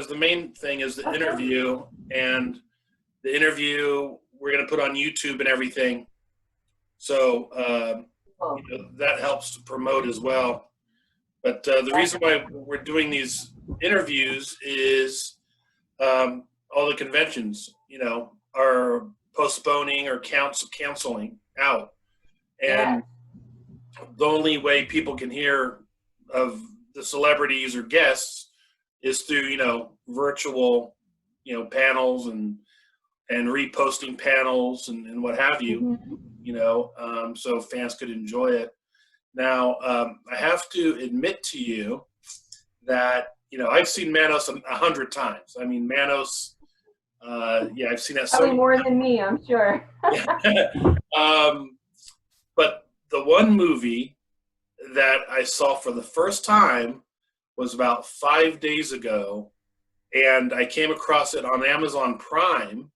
because the main thing is the interview, and the interview we're going to put on YouTube and everything. So that helps to promote as well. But the reason why we're doing these interviews is all the conventions, are postponing or canceling out. And the only way people can hear of the celebrities or guests is through, virtual, panels and reposting panels and what have you, so fans could enjoy it. Now, I have to admit to you that, I've seen Manos 100 times. I mean, Manos, I've seen that probably more than me, I'm sure. But the one movie that I saw for the first time was about 5 days ago, and I came across it on Amazon Prime,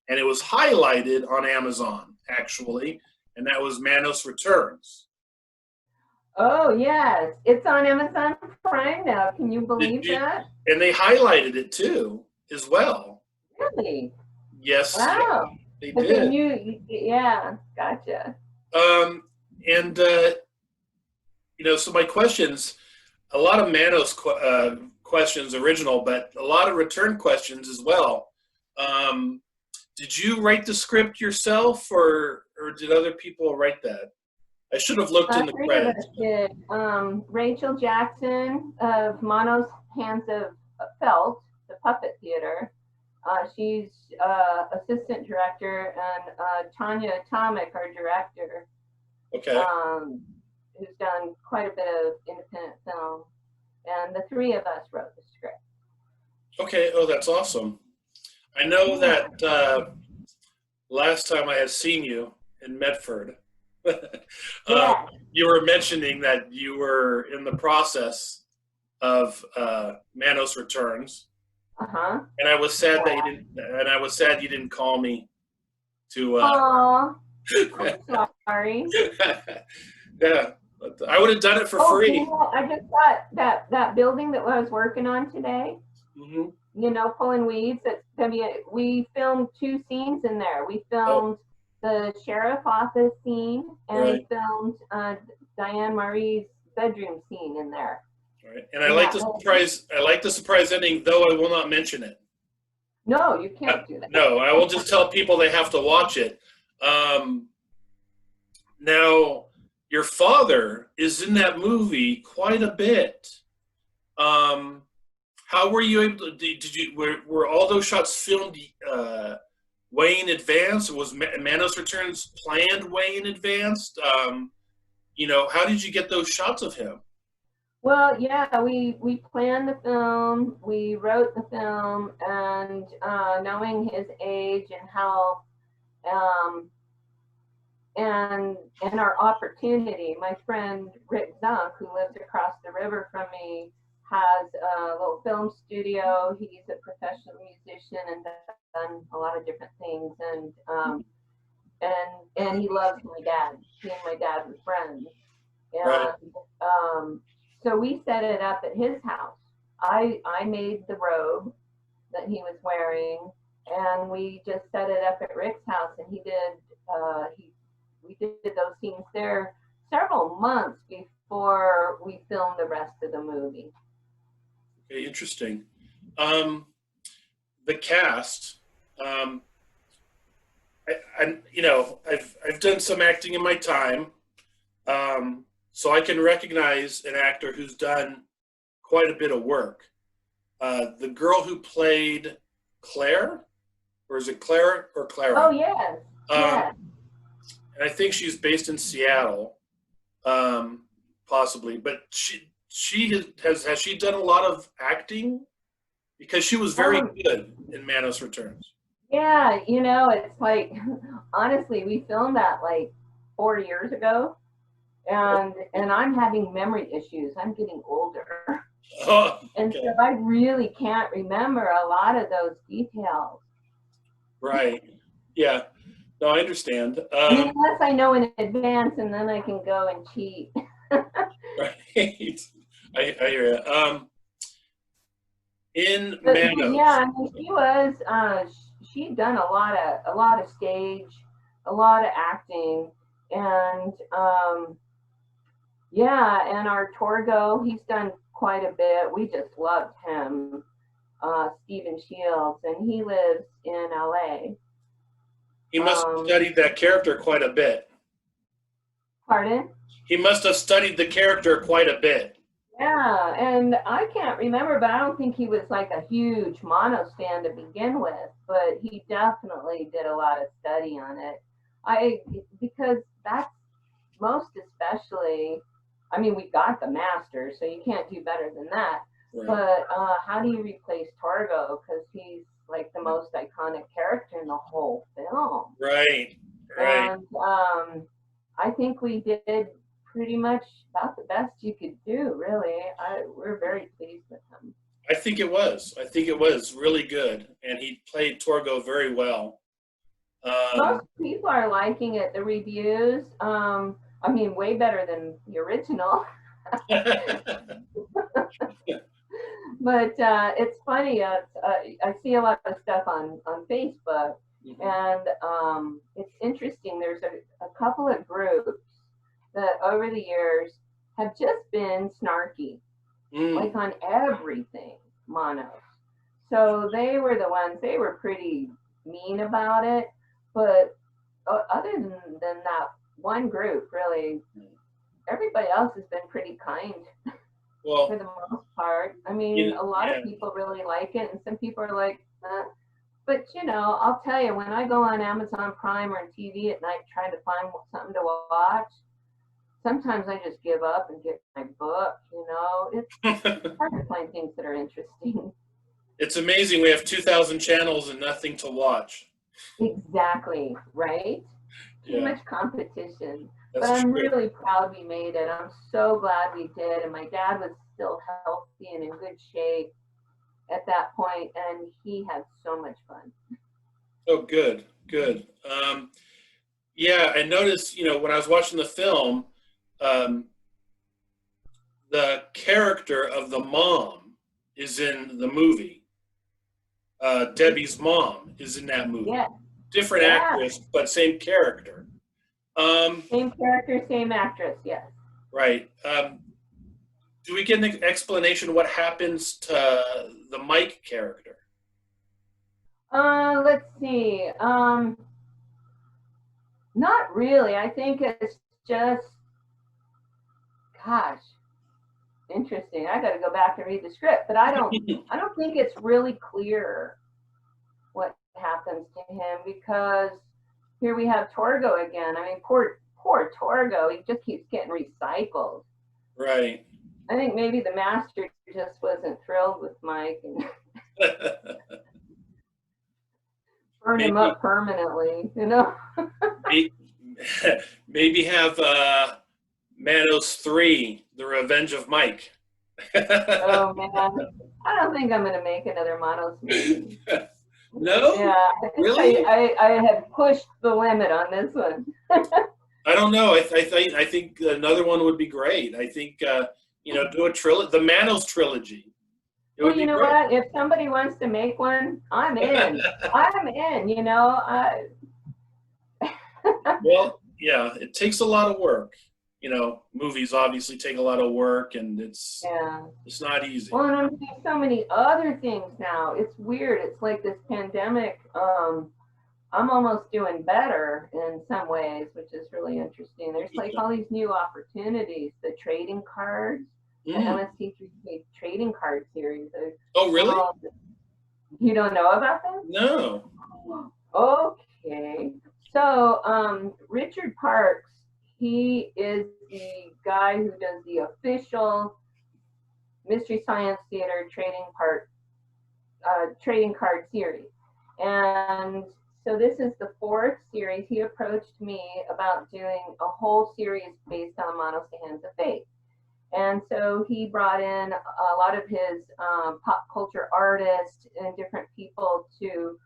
and it was highlighted on Amazon, actually, and that was Manos Returns. Oh, yes. It's on Amazon Prime now. Can you believe that? And they highlighted it, too, as well. Really? Yes. Wow. They did. Yeah, gotcha. So my questions, a lot of Manos questions original, but a lot of return questions as well. Did you write the script yourself, or did other people write that? I should have looked in the credits. Did. Rachel Jackson of Manos Hands of Felt, the puppet theater. She's assistant director, and Tanya Atomic, our director. Okay. Who's done quite a bit of independent film, and the three of us wrote the script. Okay. Oh, that's awesome. I know that last time I had seen you in Medford, you were mentioning that you were in the process of Manos Returns. Uh-huh. And I was sad that you didn't. And I was sad you didn't call me to. Aww. I'm sorry. Yeah, I would have done it for free. I just got that building that I was working on today. Mm-hmm. Pulling weeds. We filmed 2 scenes in there. We filmed the sheriff office scene, and we filmed Diane Marie's bedroom scene in there. Right. And I like the surprise. I like the surprise ending, though I will not mention it. No, you can't do that. No, I will just tell people they have to watch it. Now, your father is in that movie quite a bit. How were you able to? Were all those shots filmed way in advance? Was Manos Returns planned way in advance? How did you get those shots of him? Well, yeah, we planned the film, we wrote the film, and knowing his age and how, and our opportunity, my friend Rick Zunk, who lives across the river from me, has a little film studio. He's a professional musician and done a lot of different things, and he loves my dad. He and my dad were friends, and so we set it up at his house. I made the robe that he was wearing, and we just set it up at Rick's house, and we did those scenes there several months before we filmed the rest of the movie. Okay, interesting. The cast, I've done some acting in my time, so I can recognize an actor who's done quite a bit of work. The girl who played Claire, or is it Claire or Clara? Oh, yes. Yes. And I think she's based in Seattle, possibly. But has she done a lot of acting? Because she was very good in Manos Returns. Yeah, it's like, honestly, we filmed that like 4 years ago, and I'm having memory issues. I'm getting older. Oh, okay. And so I really can't remember a lot of those details. Right. Yeah. No, I understand. Unless I know in advance, and then I can go and cheat. Right. I hear you. in But Manos. yeah, I mean, she was. She'd done a lot of stage, a lot of acting, and yeah, and our Torgo, he's done quite a bit. We just loved him, Stephen Shields, and he lives in LA. He must have studied that character quite a bit. Pardon? He must have studied the character quite a bit. Yeah, and I can't remember, but I don't think he was like a huge Manos fan to begin with, but he definitely did a lot of study on it. Because that's most especially, I mean, we got the master, so you can't do better than that. Right. But how do you replace Torgo? Because he's like the most iconic character in the whole film. Right. And I think we did pretty much about the best you could do, really. We're very pleased with him. I think it was. I think it was really good, and he played Torgo very well. Most people are liking it. The reviews, I mean, way better than the original. But it's funny. I see a lot of stuff on Facebook, and it's interesting. There's a couple of groups that over the years have just been snarky, like on everything, Manos. So they were the ones, they were pretty mean about it. But other than that one group, really, everybody else has been pretty kind. Well, for the most part. I mean, a lot of people really like it, and some people are like, But, you know, I'll tell you, when I go on Amazon Prime or on TV at night trying to find something to watch, sometimes I just give up and get my book, you know. It's hard to find things that are interesting. It's amazing. We have 2,000 channels and nothing to watch. Exactly, right? Too much competition. But I'm really proud we made it. I'm so glad we did. And my dad was still healthy and in good shape at that point, and he had so much fun. Oh, good, good. Yeah, I noticed, you know, when I was watching the film, the character of the mom is in the movie. Debbie's mom is in that movie. Yeah. Different actress, but same character. Same character, same actress, yes. Right. Do we get an explanation what happens to the Mike character? Let's see. Not really. I think it's just, gosh, interesting. I got to go back and read the script, but I don't think it's really clear what happens to him, because here we have Torgo again. I mean, poor Torgo. He just keeps getting recycled. Right. I think maybe the master just wasn't thrilled with Mike and burned him up permanently, you know. Maybe have Manos 3, The Revenge of Mike. Oh man, I don't think I'm gonna make another Manos movie. No? Yeah, Really? I have pushed the limit on this one. I don't know. I think another one would be great. I think you know, do a trilogy, the Manos trilogy. Well, you know what? If somebody wants to make one, I'm in. I'm in. You know. Well, yeah, it takes a lot of work. You know, movies obviously take a lot of work, and it's not easy. Well, and I'm doing so many other things now. It's weird. It's like this pandemic. I'm almost doing better in some ways, which is really interesting. There's like all these new opportunities. The trading cards, the MST3K trading card series. Oh, really? You don't know about them? No. Okay. So Richard Parks, he is the guy who does the official Mystery Science Theater trading card series. And so this is the 4th series. He approached me about doing a whole series based on Manos the Hands of Fate. And so he brought in a lot of his pop culture artists and different people to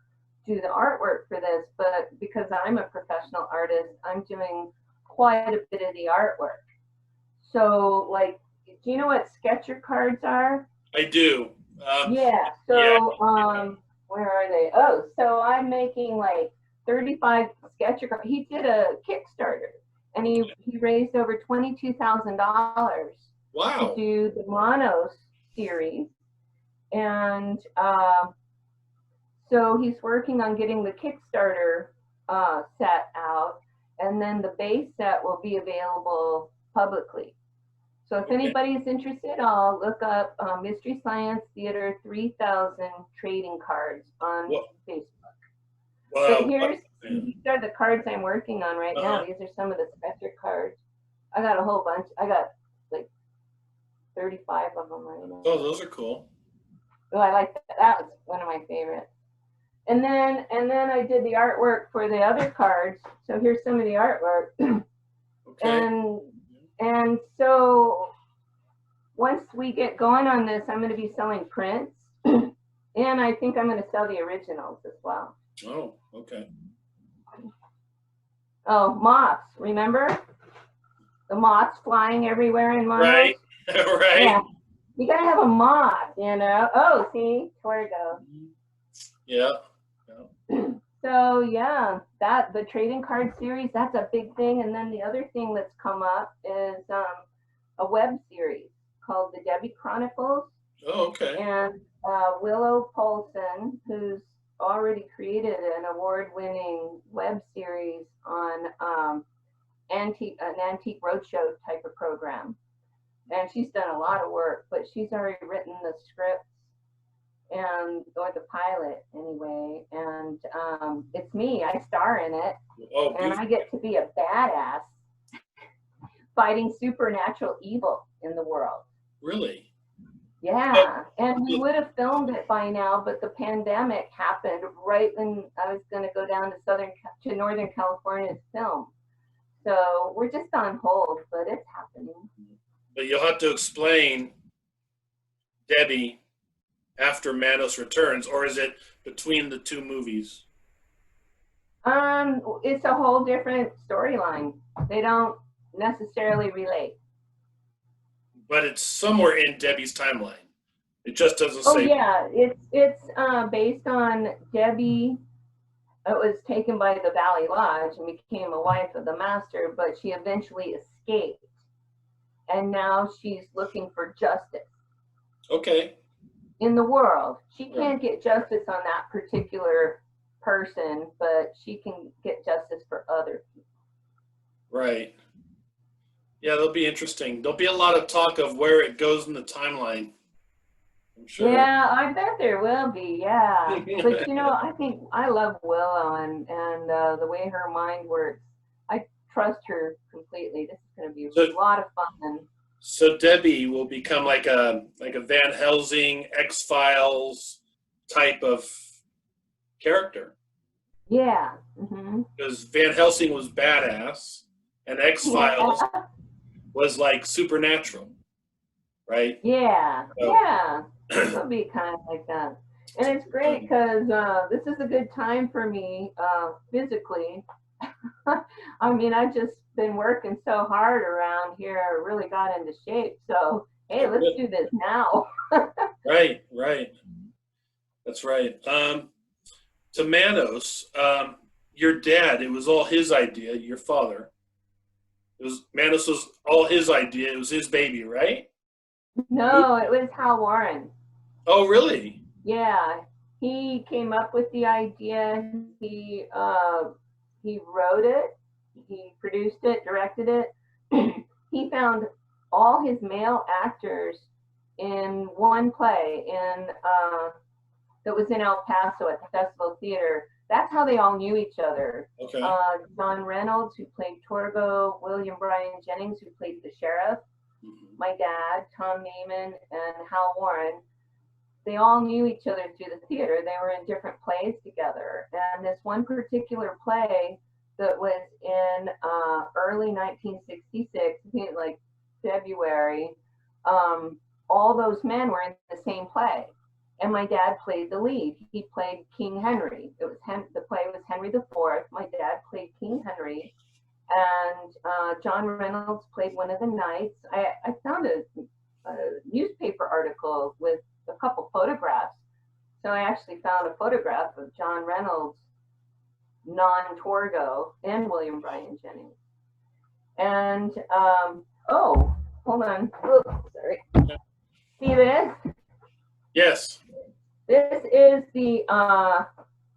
do the artwork for this. But because I'm a professional artist, I'm doing quite a bit of the artwork. So, like, do you know what sketcher cards are? I do. Yeah. Yeah. So, where are they? Oh, so I'm making like 35 sketch cards. He did a Kickstarter, and he raised over $22,000 to Wow. do the Manos series, and so he's working on getting the Kickstarter set out, and then the base set will be available publicly. So if Okay. anybody is interested, I'll look up Mystery Science Theater 3000 trading cards on What? Facebook. Wow. But these are the cards I'm working on right now. These are some of the Spectre cards. I got a whole bunch. I got like 35 of them right now. Oh, those are cool. Oh, I like that. That was one of my favorites. And then I did the artwork for the other cards. So here's some of the artwork. Okay. And so once we get going on this, I'm going to be selling prints, and I think I'm going to sell the originals as well. Oh, okay. Oh, moths! Remember the moths flying everywhere in Manos? Right. Right. Yeah. You gotta have a moth, you know. Oh, see, Torgo. Yeah. So yeah, that the trading card series, that's a big thing. And then the other thing that's come up is a web series called the Debbie Chronicles. Oh, okay. And Willow Polson, who's already created an award-winning web series on an antique roadshow type of program. And she's done a lot of work, but she's already written the scripts or the pilot anyway. And it's me, I star in it. Oh, and I get to be a badass fighting supernatural evil in the world. Really? Yeah, and we would have filmed it by now, but the pandemic happened right when I was going to go down to Northern California to film. So we're just on hold, but it's happening. But you'll have to explain Debbie after Manos Returns, or is it between the two movies? It's a whole different storyline. They don't necessarily relate. But it's somewhere in Debbie's timeline. It just doesn't say. Oh yeah, it's based on Debbie. It was taken by the Valley Lodge and became a wife of the master, but she eventually escaped, and now she's looking for justice. Okay. In the world, she can't get justice on that particular person, but she can get justice for other people. Right. Yeah, that'll be interesting. There'll be a lot of talk of where it goes in the timeline. I'm sure. Yeah, I bet there will be. Yeah, but you know, I think I love Willow and the way her mind works. I trust her completely. This is going to be a lot of fun. So Debbie will become like a Van Helsing, X-Files type of character. Yeah. Because Van Helsing was badass, and X-Files was like supernatural, right? Yeah. Yeah. It'll be kind of like that. And it's great because this is a good time for me physically. I mean, I've just been working so hard around here. I really got into shape. So, hey, let's do this now. Right. That's right. To Manos, your dad, it was all his idea, your father. Manos was all his idea. It was his baby, right? No, it was Hal Warren. Oh, really? Yeah. He came up with the idea. He wrote it. He produced it, directed it. He found all his male actors in one play that was in El Paso at the Festival Theater. That's how they all knew each other. Okay. John Reynolds, who played Torgo, William Bryan Jennings, who played the sheriff, my dad, Tom Neyman, and Hal Warren. They all knew each other through the theater. They were in different plays together. And this one particular play that was in early 1966, I think like February, all those men were in the same play. And my dad played the lead. He played King Henry. The play was Henry IV. My dad played King Henry. And John Reynolds played one of the knights. I found a newspaper article with a couple photographs. So I actually found a photograph of John Reynolds, non-Torgo, and William Bryan Jennings. And, oh, hold on. Oh, sorry. See this? Yes. This is the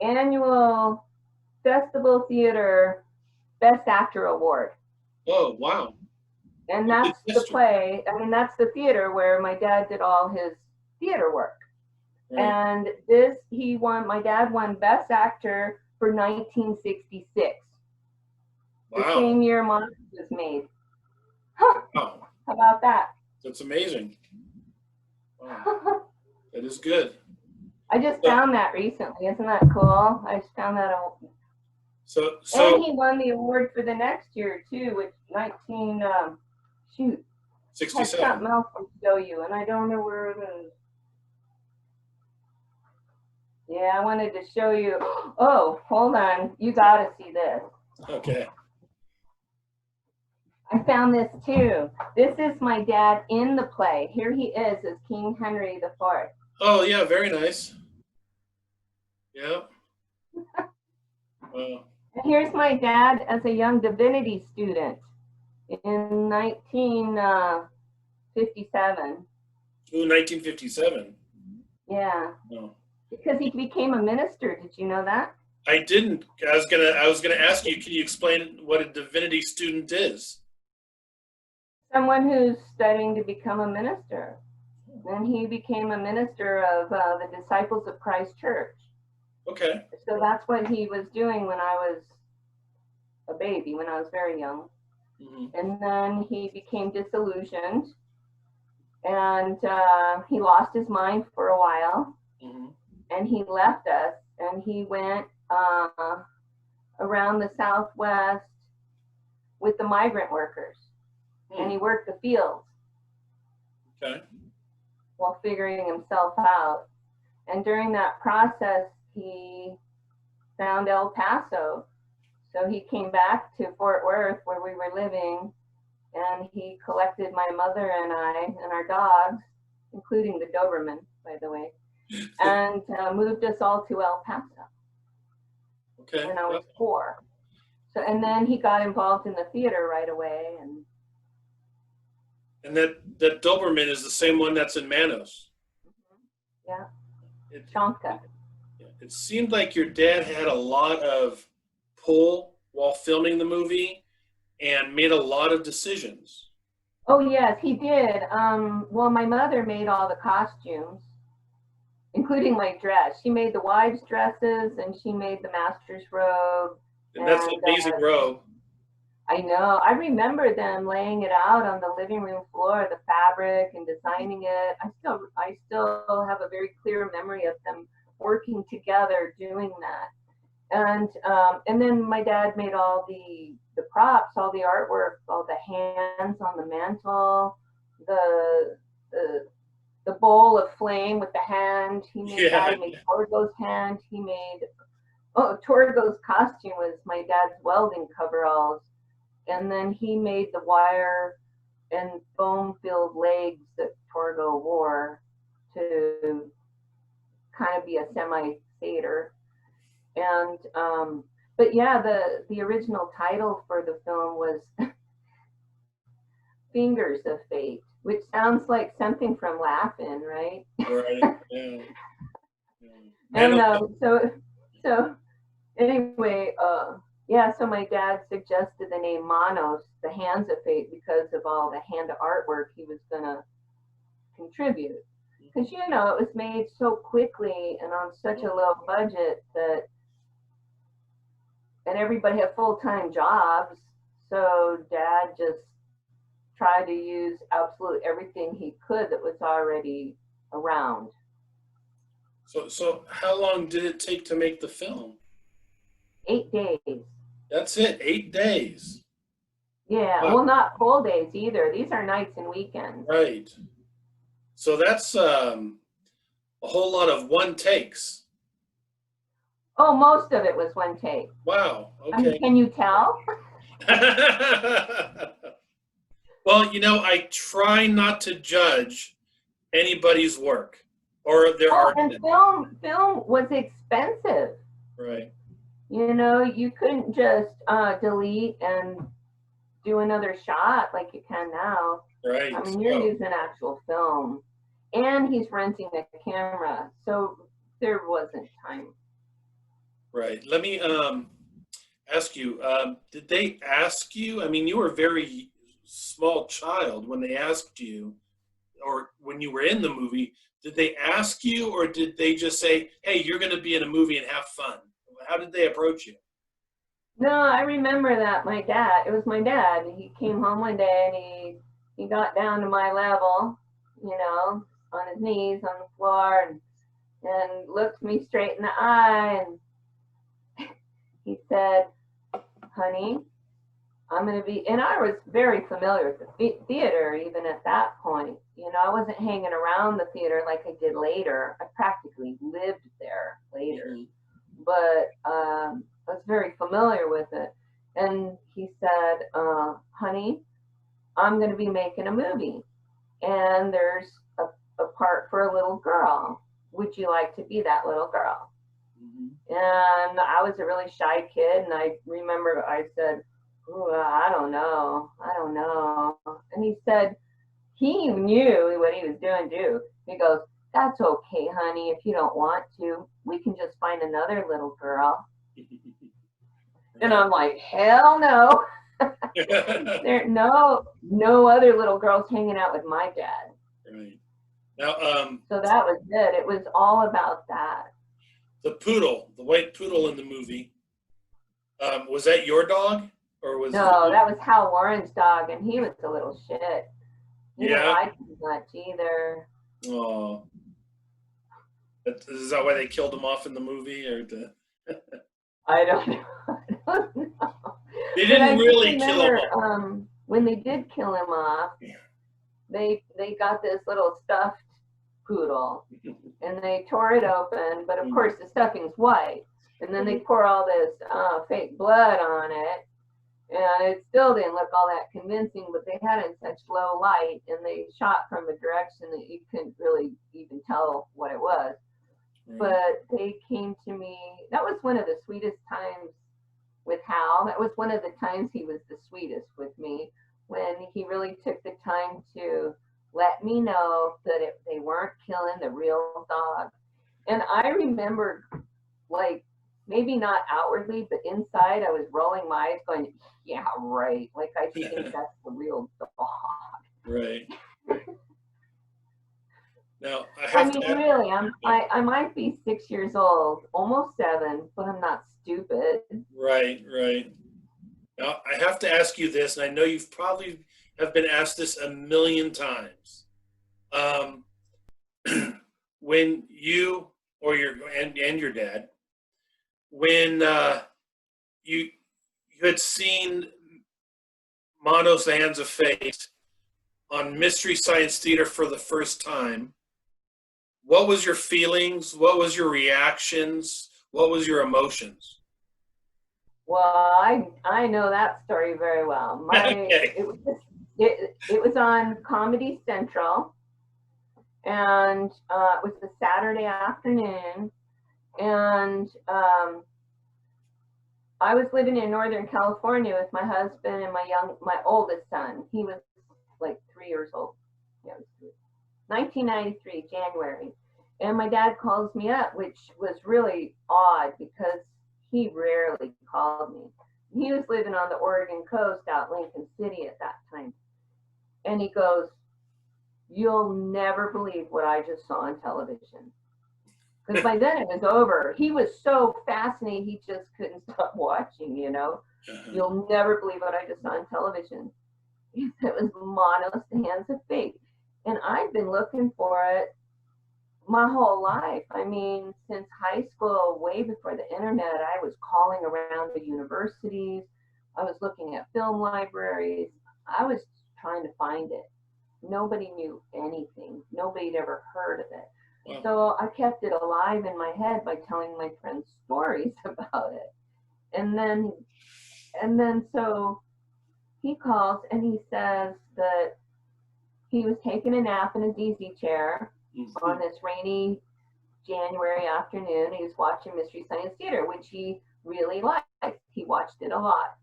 annual Festival Theater Best Actor Award. Oh, wow. And that's the play, I mean, that's the theater where my dad did all his theater work. Right. And this, my dad won Best Actor for 1966. Wow. The same year Manos was made. Huh. Wow. How about that? That's amazing. Wow. That is good. I just found that recently. Isn't that cool? I just found that out. So and he won the award for the next year too, which 67. Something else to show you, and I don't know where it is. Yeah, I wanted to show you. Oh, hold on. You got to see this. Okay. I found this too. This is my dad in the play. Here he is as King Henry IV. Oh, yeah, very nice. Yeah. Wow. And here's my dad as a young divinity student in 1957. Ooh, 1957. Yeah. Oh. Because he became a minister. Did you know that? I didn't. I was gonna ask you. Can you explain what a divinity student is? Someone who's studying to become a minister. And he became a minister of the Disciples of Christ Church. Okay. So that's what he was doing when I was a baby, when I was very young. Mm-hmm. And then he became disillusioned, and he lost his mind for a while. Mm-hmm. And he left us, and he went around the Southwest with the migrant workers. And he worked the fields. Okay. While figuring himself out. And during that process, he found El Paso. So he came back to Fort Worth, where we were living, and he collected my mother and I and our dogs, including the Doberman, by the way, and moved us all to El Paso. Okay. When I was 4. So, and then he got involved in the theater right away. And that Doberman is the same one that's in Manos. Yeah. Chonka. It seemed like your dad had a lot of pull while filming the movie and made a lot of decisions. Oh, yes, he did. Well, my mother made all the costumes, including my dress. She made the wives' dresses, and she made the master's robe. And that's an amazing robe. I know. I remember them laying it out on the living room floor, the fabric, and designing it. I still have a very clear memory of them working together doing that. And then my dad made all the props, all the artwork, all the hands on the mantle, the bowl of flame with the hand. He made that. He made Torgo's hand. He made Torgo's costume was my dad's welding coveralls. And then he made the wire and foam-filled legs that Torgo wore to kind of be a semi-satyr. And, but yeah, the original title for the film was Fingers of Fate, which sounds like something from Laugh-In, right? Right, yeah. And so anyway, yeah, so my dad suggested the name Manos, the Hands of Fate, because of all the hand artwork he was going to contribute. Because, it was made so quickly and on such a low budget and everybody had full-time jobs. So Dad just tried to use absolutely everything he could that was already around. So how long did it take to make the film? 8 days. That's it, 8 days. Yeah, wow. Well, not full days either. These are nights and weekends. Right. So that's a whole lot of one takes. Oh, most of it was one take. Wow, okay. I mean, can you tell? Well, I try not to judge anybody's work. Or there Oh, are. and film was expensive. Right. You know, you couldn't just delete and do another shot like you can now. Right. I mean, you're using actual film, and he's renting a camera, so there wasn't time. Right. Let me ask you, did they ask you, I mean, you were a very small child when they asked you, or when you were in the movie, did they ask you, or did they just say, hey, you're going to be in a movie and have fun? How did they approach you? No, I remember that it was my dad. He came home one day and he got down to my level, you know, on his knees on the floor and looked me straight in the eye and he said, honey, I'm going to be, and I was very familiar with the theater even at that point. You know, I wasn't hanging around the theater like I did later. I practically lived there later. But I was very familiar with it. And he said, honey, I'm going to be making a movie. And there's a part for a little girl. Would you like to be that little girl? And I was a really shy kid. And I remember I said, ooh, I don't know. And he said, he knew what he was doing too. He goes, that's okay, honey. If you don't want to, we can just find another little girl. And I'm like, hell no. There no other little girls hanging out with my dad. Right. Now, so that was it. It was all about that. The poodle, the white poodle in the movie, was that your dog? Or was No, that was Hal Warren's dog, and he was a little shit. He didn't like him much either. Oh. Is that why they killed him off in the movie? Or I don't know. They didn't really kill him off. When they did kill him off, they got this little stuffed poodle, and they tore it open. But of course, the stuffing's white, and then they pour all this fake blood on it, and it still didn't look all that convincing. But they had it in such low light, and they shot from a direction that you couldn't really even tell what it was. But they came to me. That was one of the sweetest times with Hal. That was one of the times he was the sweetest with me, when he really took the time to let me know that they weren't killing the real dog. And I remember, like, maybe not outwardly, but inside I was rolling my eyes going, yeah, right. Like, I think that's the real dog. Right. Now, really, I might be 6 years old, almost 7, but I'm not stupid. Right. Now, I have to ask you this, and I know you've probably have been asked this a million times. When you or your dad, when you had seen Manos, the Hands of Fate on Mystery Science Theater for the first time, what was your feelings? What was your reactions? What was your emotions? Well, I know that story very well. It was on Comedy Central, and it was a Saturday afternoon, and I was living in Northern California with my husband and my oldest son. He was like 3 years old. Yeah, 1993, January. And my dad calls me up, which was really odd because he rarely called me. He was living on the Oregon coast out Lincoln City at that time. And he goes, you'll never believe what I just saw on television. Because by then it was over. He was so fascinated, he just couldn't stop watching, you know. You'll never believe what I just saw on television. It was Manos, the Hands of Fate. And I've been looking for it my whole life. I mean, since high school, way before the internet, I was calling around the universities. I was looking at film libraries. I was trying to find it. Nobody knew anything. Nobody had ever heard of it. Wow. So I kept it alive in my head by telling my friends stories about it. And then so he calls and he says that he was taking a nap in his easy chair on this rainy January afternoon. He was watching Mystery Science Theater, which he really liked. He watched it a lot.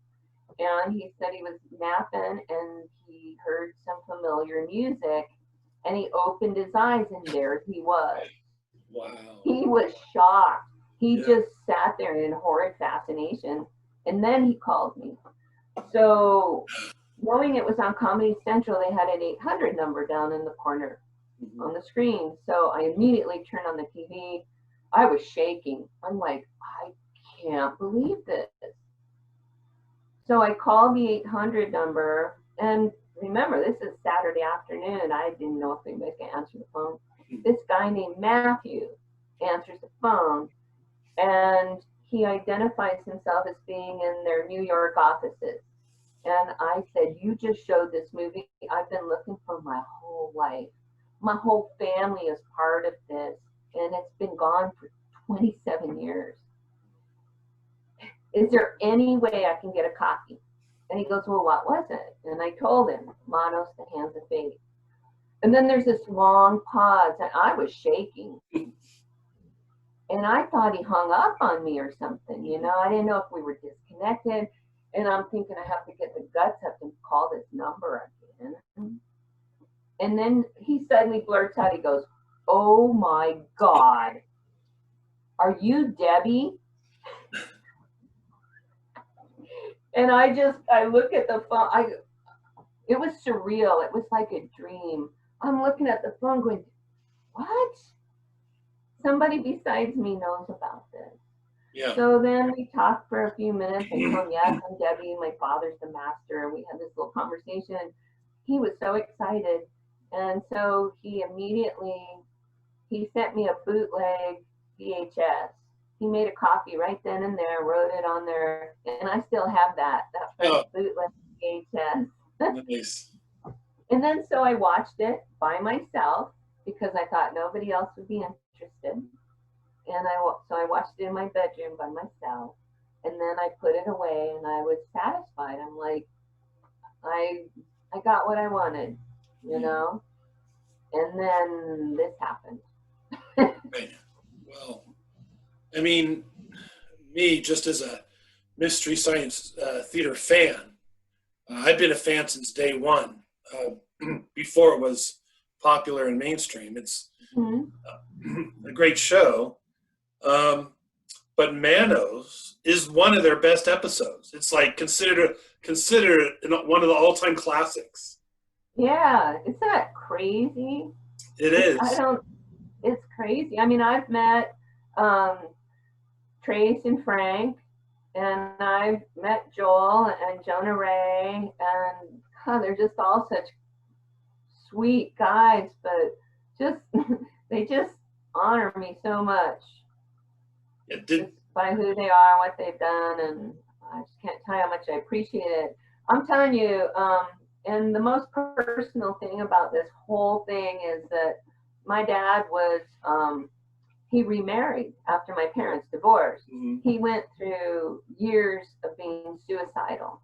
And he said he was napping and he heard some familiar music and he opened his eyes and there he was. Wow. He was shocked. He just sat there in horrid fascination. And then he called me. So knowing it was on Comedy Central, they had an 800 number down in the corner on the screen. So I immediately turned on the TV. I was shaking. I'm like, I can't believe this. So I called the 800 number, and remember, this is Saturday afternoon. I didn't know if anybody could answer the phone. This guy named Matthew answers the phone, and he identifies himself as being in their New York offices. And I said, you just showed this movie I've been looking for my whole life. My whole family is part of this, and it's been gone for 27 years. Is there any way I can get a copy? And he goes, well, what was it? And I told him, Manos, the Hands of Fate. And then there's this long pause, and I was shaking. And I thought he hung up on me or something, you know. I didn't know if we were disconnected. And I'm thinking I have to get the guts up and call this number again. And then he suddenly blurts out, he goes, oh my God, are you Debbie? And I look at the phone. It was surreal. It was like a dream. I'm looking at the phone going, what? Somebody besides me knows about this. Yeah. So then we talked for a few minutes and told him, yes, I'm Debbie. My father's the master. And we had this little conversation. He was so excited. And so he sent me a bootleg VHS. He made a copy right then and there, wrote it on there, and I still have that bootleg VHS. Nice. And then so I watched it by myself because I thought nobody else would be interested. And so I watched it in my bedroom by myself, and then I put it away, and I was satisfied. I'm like, I got what I wanted, you know. And then this happened. Right. Well, I mean, me just as a Mystery Science Theater fan, I've been a fan since day one, before it was popular and mainstream. It's a great show, but Manos is one of their best episodes. It's like considered one of the all-time classics. Yeah, isn't that crazy? It is. It's crazy. I mean, I've met Trace and Frank, and I've met Joel and Jonah Ray, and God, they're just all such sweet guys, but they just honor me so much. It did. Just by who they are, what they've done, and I just can't tell you how much I appreciate it. I'm telling you, and the most personal thing about this whole thing is that my dad was, he remarried after my parents divorced. He went through years of being suicidal.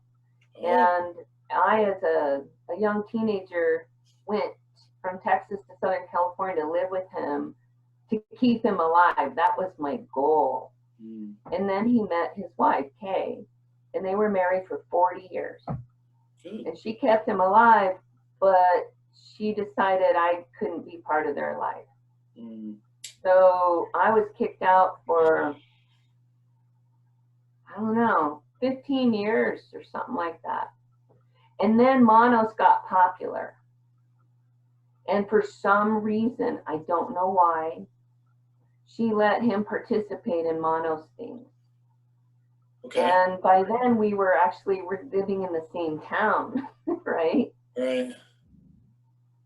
And I, as a young teenager, went from Texas to Southern California to live with him to keep him alive. That was my goal. And then he met his wife, Kay, and they were married for 40 years. And she kept him alive, but she decided I couldn't be part of their life. So I was kicked out for, I don't know, 15 years or something like that. And then Manos got popular. And for some reason, I don't know why, she let him participate in Manos things. Okay. And by then we're living in the same town, right? Right.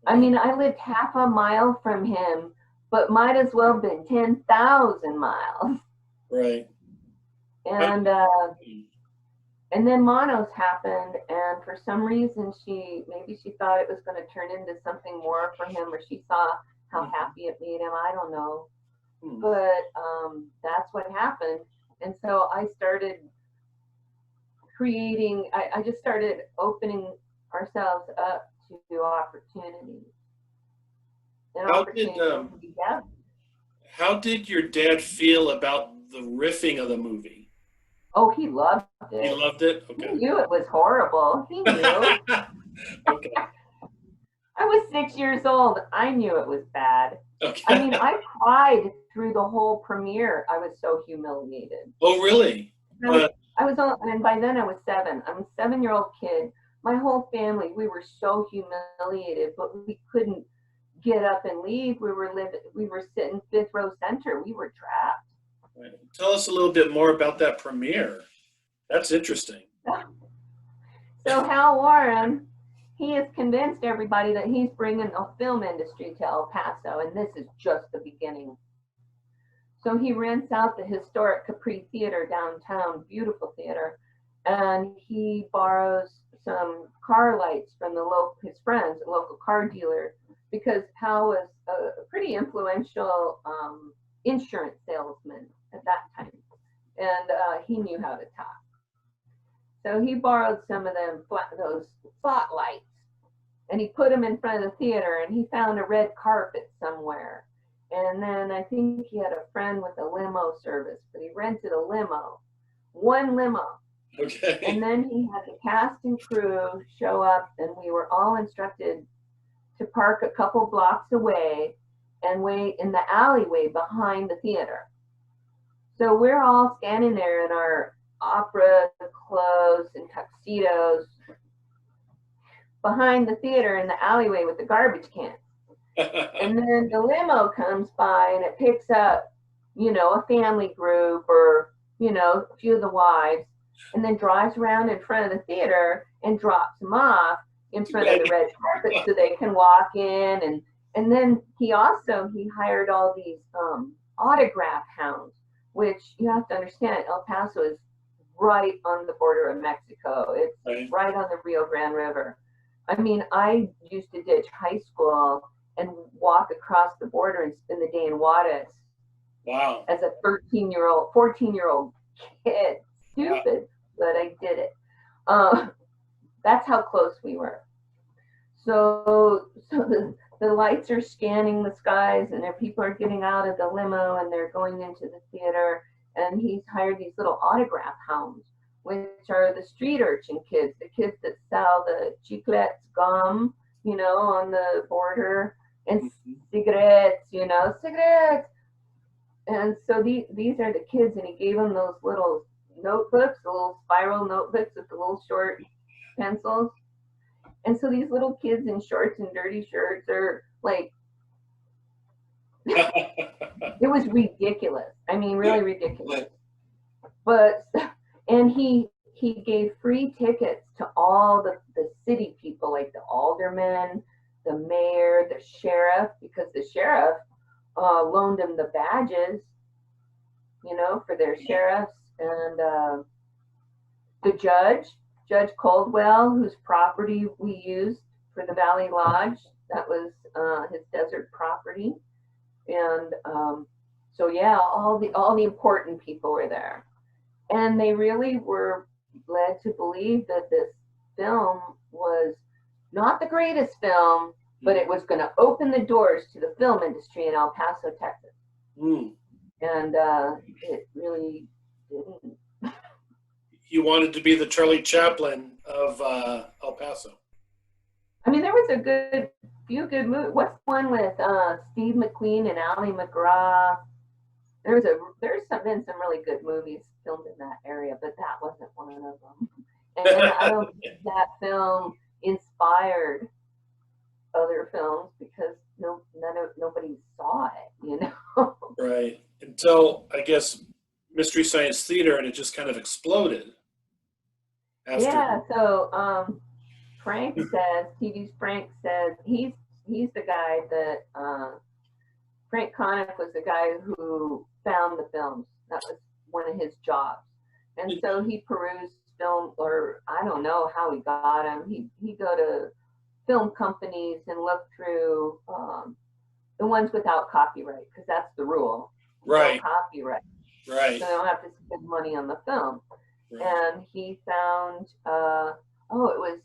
I mean, I lived half a mile from him, but might as well have been 10,000 miles. Right. And then Manos happened, and for some reason maybe she thought it was going to turn into something more for him, or she saw how happy it made him. I don't know. But that's what happened. And so I started creating, I just started opening ourselves up to opportunities. an How did opportunity to be guests. how did your dad feel about the riffing of the movie? Oh, he loved He it. loved it. He Okay. knew it was horrible. He knew. Okay. I was 6 years old. I knew it was bad. Okay. I mean, I cried through the whole premiere. I was so humiliated. Oh, really? I was on, and by then I was 7. I'm a 7-year-old kid. My whole family, we were so humiliated, but we couldn't get up and leave. We were sitting 5th row center. We were trapped. Tell us a little bit more about that premiere. That's interesting. So Hal Warren, he has convinced everybody that he's bringing the film industry to El Paso, and this is just the beginning. So he rents out the historic Capri Theater downtown, beautiful theater, and he borrows some car lights from his friends, a local car dealer, because Hal was a pretty influential insurance salesman at that time, and he knew how to talk. So he borrowed some of those spotlights, and he put them in front of the theater, and he found a red carpet somewhere. And then I think he had a friend with a limo service, but he rented a limo, one limo. Okay. And then he had the cast and crew show up, and we were all instructed to park a couple blocks away and wait in the alleyway behind the theater. So we're all standing there in our opera clothes and tuxedos behind the theater in the alleyway with the garbage can. And then the limo comes by and it picks up, a family group or, a few of the wives, and then drives around in front of the theater and drops them off in front of the red carpet so they can walk in. And then he hired all these autograph hounds, which you have to understand, El Paso is right on the border of Mexico. It's right on the Rio Grande River. I mean, I used to ditch high school and walk across the border and spend the day in Juarez. Wow. As a 14-year-old kid. Stupid, but I did it. That's how close we were. So the lights are scanning the skies, and people are getting out of the limo, and they're going into the theater, and he's hired these little autograph hounds, which are the street urchin kids, the kids that sell the chiclets, gum, on the border, and cigarettes, cigarettes. And so these are the kids, and he gave them those little notebooks, the little spiral notebooks with the little short pencils. And so these little kids in shorts and dirty shirts are like, it was ridiculous. I mean, really ridiculous. But, and he gave free tickets to all the city people, like the aldermen, the mayor, the sheriff, because the sheriff loaned him the badges, for their sheriffs, and the Judge Coldwell, whose property we used for the Valley Lodge, that was his desert property, and so yeah, all the important people were there, and they really were led to believe that this film was not the greatest film, but it was going to open the doors to the film industry in El Paso, Texas. And it really didn't. You wanted to be the Charlie Chaplin of El Paso. I mean, there was a few good movies. What's one with Steve McQueen and Ali McGraw? There's been some really good movies filmed in that area, but that wasn't one of them. And I don't think that film inspired other films because nobody saw it, Right. Until, I guess, Mystery Science Theater, and it just kind of exploded. Yeah, so TV's Frank says, he's the guy that, Frank Conniff was the guy who found the films. That was one of his jobs. And so he perused film, or I don't know how he got them. He'd go to film companies and look through the ones without copyright, because that's the rule. Right. No copyright. Right. So they don't have to spend money on the film. Right. And he found, was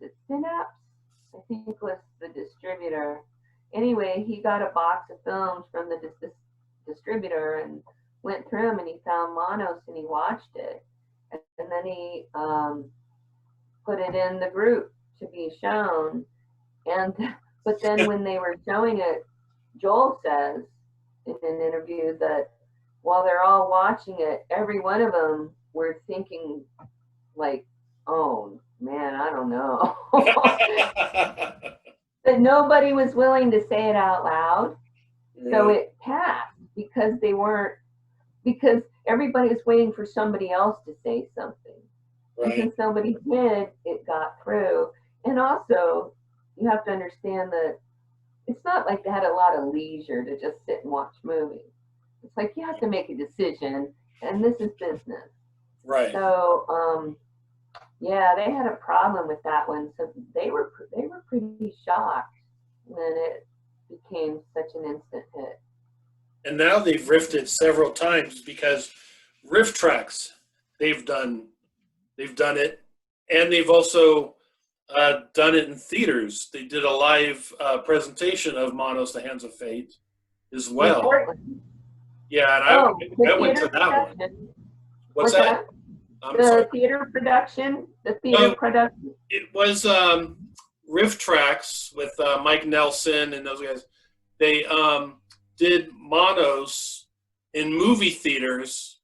it Synapse? I think was the distributor. Anyway, he got a box of films from the distributor and went through them, and he found Manos, and he watched it, and then he put it in the group to be shown. And but then when they were showing it, Joel says in an interview that while they're all watching it, every one of them were thinking like, "Oh man, I don't know." But nobody was willing to say it out loud, so it passed because they weren't, because everybody was waiting for somebody else to say something. Right. And since nobody did, it got through. And also, you have to understand that it's not like they had a lot of leisure to just sit and watch movies. It's like you have to make a decision, and this is business. Right. So, yeah, they had a problem with that one. So they were pretty shocked when it became such an instant hit. And now they've riffed it several times because riff tracks they've done it, and they've also done it in theaters. They did a live presentation of Manos, the Hands of Fate, as well. Yeah, and I went to that one. What's that? The theater production. It was riff tracks with Mike Nelson and those guys. They did Manos in movie theaters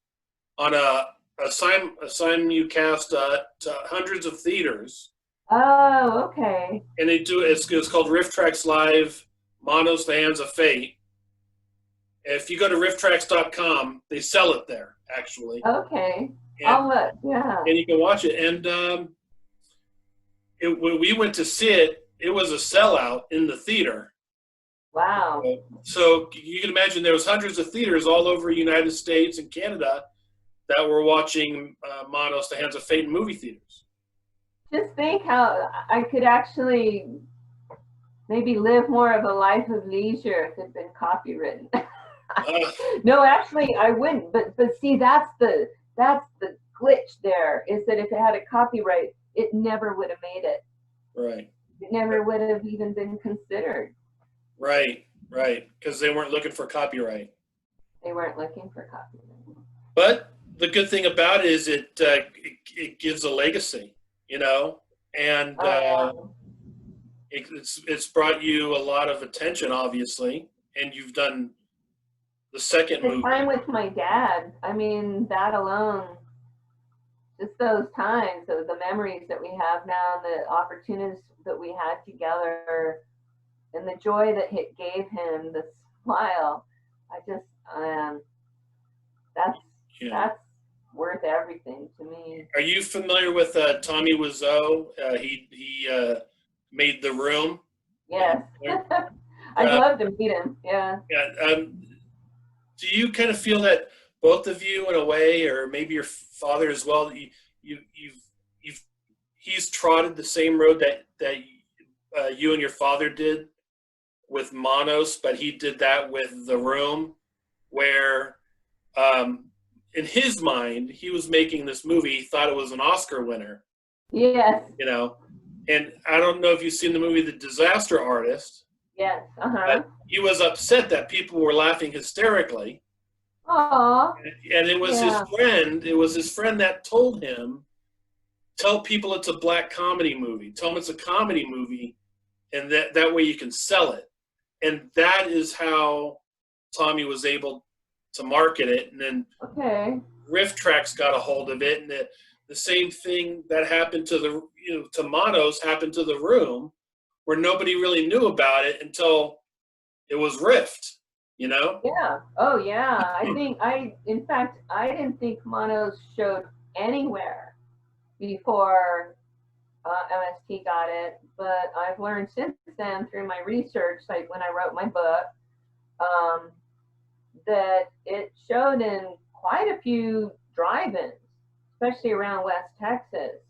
on a simulcast to hundreds of theaters. Oh, okay. And they do it's called Riff Tracks Live, Manos, the Hands of Fate. If you go to rifftracks.com, they sell it there, actually. Okay. I'll look, yeah. And you can watch it. And when we went to see it, it was a sellout in the theater. Wow. So you can imagine there was hundreds of theaters all over the United States and Canada that were watching Manos, the Hands of Fate in movie theaters. Just think how I could actually maybe live more of a life of leisure if it had been copywritten. No, actually, I wouldn't. But see, that's the glitch there, is that if it had a copyright, it never would have made it. Right. It never would have even been considered. Right, because they weren't looking for copyright. They weren't looking for copyright. But the good thing about it is it gives a legacy, and it's brought you a lot of attention, obviously, and you've done the second movie. Time with my dad. I mean, that alone, just those times, the memories that we have now, the opportunities that we had together, and the joy that it gave him, the smile. That's worth everything to me. Are you familiar with Tommy Wiseau? He made The Room. Yes. I'd love to meet him. Yeah. Yeah. Do you kind of feel that both of you, in a way, or maybe your father as well, he's trotted the same road that you and your father did with Manos, but he did that with The Room, where in his mind he was making this movie. He thought it was an Oscar winner. Yes. And I don't know if you've seen the movie The Disaster Artist. Yes. But he was upset that people were laughing hysterically. Aww. And it was his friend. It was his friend that told him, "Tell people it's a black comedy movie. Tell them it's a comedy movie, and that way you can sell it." And that is how Tommy was able to market it. And then Riff Tracks got a hold of it, and the same thing that happened to to Manos happened to The Room, where nobody really knew about it until it was riffed, Yeah. Oh, yeah. In fact, I didn't think Manos showed anywhere before MST got it, but I've learned since then through my research, like when I wrote my book, that it showed in quite a few drive-ins, especially around West Texas,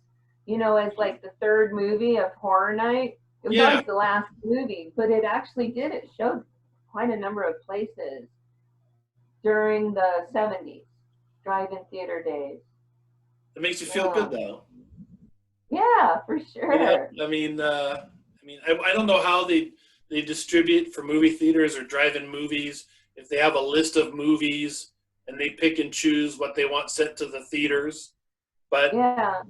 as like the third movie of Horror Night. It was always the last movie, but it actually did. It showed quite a number of places during the 70s, drive-in theater days. It makes you feel good, though. Yeah, for sure. Yeah, I don't know how they they distribute for movie theaters or drive-in movies. If they have a list of movies and they pick and choose what they want sent to the theaters. But Yeah.